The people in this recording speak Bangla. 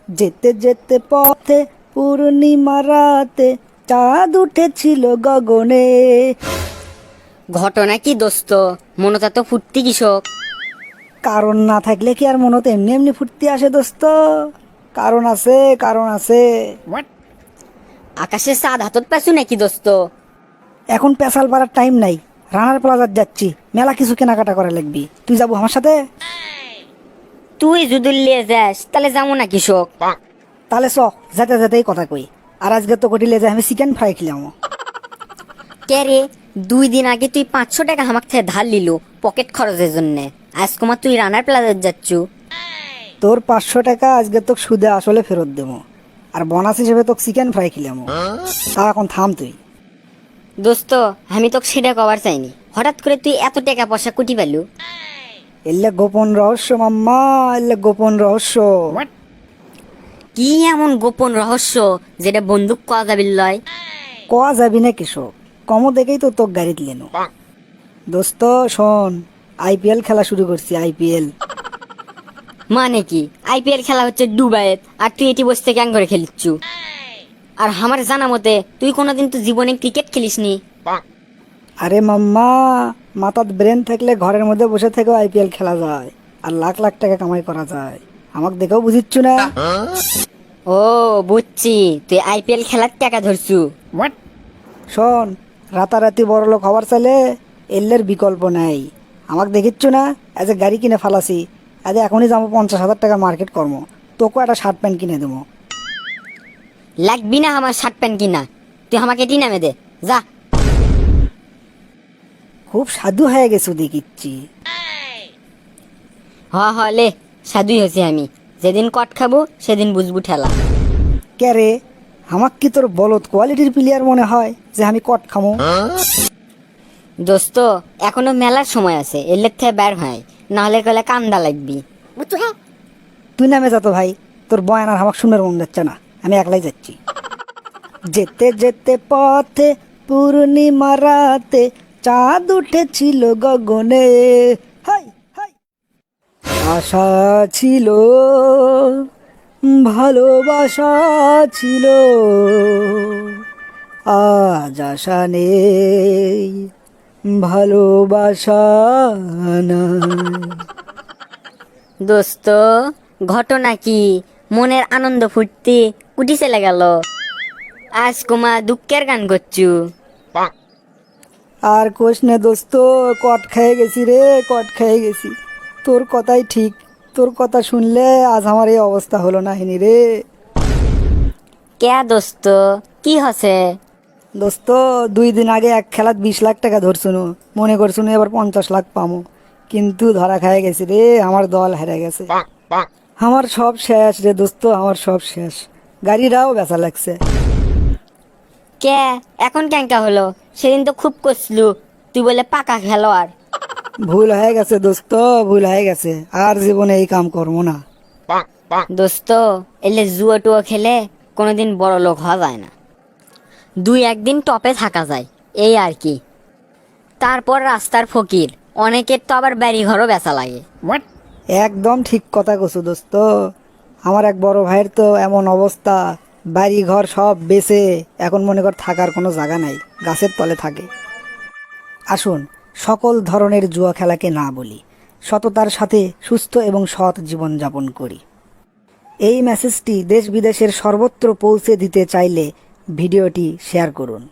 যেতে যেতে পথে পূর্ণিমা রাতে চাঁদ উঠেছিল গগনে। ঘটনা কি দোস্ত? মনটা তো ফুর্তি কৃষক। কারণ না থাকলে কি আর মনত এমনি এমনি ফুর্তি আসে দোস্ত? কারণ আছে, কারণ আছে। আকাশে চাঁদ হাতত পাইছু নাকি দোস্ত? এখন পেশাল পাড়ার টাইম নাই, রানার প্লাজার যাচ্ছি, মেলা কিছু কেনাকাটা করা লাগবি। তুই যাবো আমার সাথে? তুই যদি লিয়ে যাস তাহলে যাবো না কৃষক। তাহলে যেতে যেতেই কথা কই। আর আজকে তো কটিলে যে আমি চিকেন ফ্রাই খেলাম। কে রে, 2 দিন আগে তুই 500 টাকা আমাক থেকে ধার লিলু পকেট খরচের জন্য। আজ কুমার তুই রানার প্লাজার যাচ্ছু। তোর 500 টাকা আজকে তোকে সুদে আসলে ফেরত দেবো, আর বোনাস হিসেবে তোকে চিকেন ফ্রাই খেলাম। তা এখন থাম তুই। দোস্ত, আমি তোকে সেটা কবার চাইনি, হঠাৎ করে তুই এত টাকা পয়সা কুটি পেলু? এলে গোপন রহস্য মাম্মা, এলে গোপন রহস্য। কি এমন গোপন রহস্য যেটা বন্দুক কওয়া যাবে লয়? কোয়া যাবি না কৃষক, কমো দেখেই তো তোকে গাড়ি দিলেন। দোস্ত শোন, আইপিএল খেলা শুরু করছি, আইপিএল। মানে কি? আইপিএল খেলা হচ্ছে দুবাইত, আর তুই এটি বসে থেকে করে খেলিচ্ছু। আর আমার জানা মতে তুই কোনোদিন তো জীবনে ক্রিকেট খেলিসনি। আরে মাম্মা, মাথার ব্রেন থাকলে ঘরের মধ্যে বসে থেকেও আইপিএল খেলা যায়, আর লাখ লাখ টাকা কামাই করা যায়। আমাকে দেখেও বুঝিচ্ছু না? ও বুঝছি, তুই আইপিএল খেলার টাকা ধরছু। শোন, রাতারাতি বড় লোক হওয়ার চাইলে এল্লের বিকল্প নাই। আমাকে দেখিচ্ছু না, আজ গাড়ি কিনে ফালাসি। আজ এখনই যাবো 50,000 টাকা মার্কেট কর্ম, তোকেও একটা শার্ট প্যান্ট কিনে দেবো। লাগবি না আমার শার্ট প্যান্ট কিনা, তুই আমাকে এটি নামে দে যা। খুব সাধু হয়ে গেছো দেখিচ্ছি। লে সাধুই হয়েছি আমি। যেদিন কট খাবো সেদিন বুঝবু ঠেলা। কে রে, আমাক কি তোর বলদ কোয়ালিটির প্লেয়ার মনে হয় যে আমি কট খামো? দোস্ত, এখনো মেলার সময় আছে, এলের থেকে বের হয়, নাহলে কলে কান্দা লাগবি। তুই নামে যা তো ভাই, তোর বয়ান আর আমাকে শুনে মন যাচ্ছে না, আমি একলাই যাচ্ছি। যেতে যেতে পথে পূর্ণিমা রাতে চাঁদ উঠেছিল গগনে। হাই হাই, আশা ছিল, ভালোবাসা ছিল, আজ আশা নেই, ভালোবাসা নাই। দোস্ত, ঘটনা কি? মনের আনন্দ ফুর্তি কুটি চলে গেল। আজ কুমা দুঃখের গান করছু। আর কোষ নে দোস্ত, কট খেয়ে গেছি রে, কট খেয়ে গেছি। তোর কথাই ঠিক, তোর কথা শুনলে আজ আমার এই অবস্থা হলো না হিনি রে। কে দোস্ত, কি হসে? দোস্ত, 2 দিন আগে এক খেলাত 20 লাখ টাকা ধরছুনু, মনে করছুনু এবার 50 লাখ পামো, কিন্তু ধরা খেয়ে গেছি রে, আমার দল হেরে গেছে। আমার সব শেষ রে দোস্ত, আমার সব শেষ। গাড়িটাও বেচা লাগছে। কে এখন ক্যাঙ্কা হলো? সেদিন তো খুব কষলু, তুই বলে পাকা খেলোয়াড়। ভুল হয়ে গেছে দোস্ত, ভুল হয়ে গেছে, আর জীবনে এই কাম করবো না। দোস্ত, এলে জুয়া টুয়া খেলে কোনোদিন বড় লোক হওয়া যায় না। 2-1 দিন টপে থাকা যায়, এই আর কি। তারপর রাস্তার ফকির, অনেকের তো আবার বাড়ি ঘরও বেচা লাগে। একদম ঠিক কথা কছু দোস্ত। আমার এক বড় ভাইয়ের তো এমন অবস্থা, বাড়ি ঘর সব বেচে এখন মনে কর থাকার কোনো জায়গা নাই, গাছের তলে থাকে। আসুন, সকল ধরনের জুয়া খেলাকে না বলি, সততার সাথে সুস্থ এবং সৎ জীবনযাপন করি। এই মেসেজটি দেশ বিদেশের সর্বত্র পৌঁছে দিতে চাইলে ভিডিওটি শেয়ার করুন।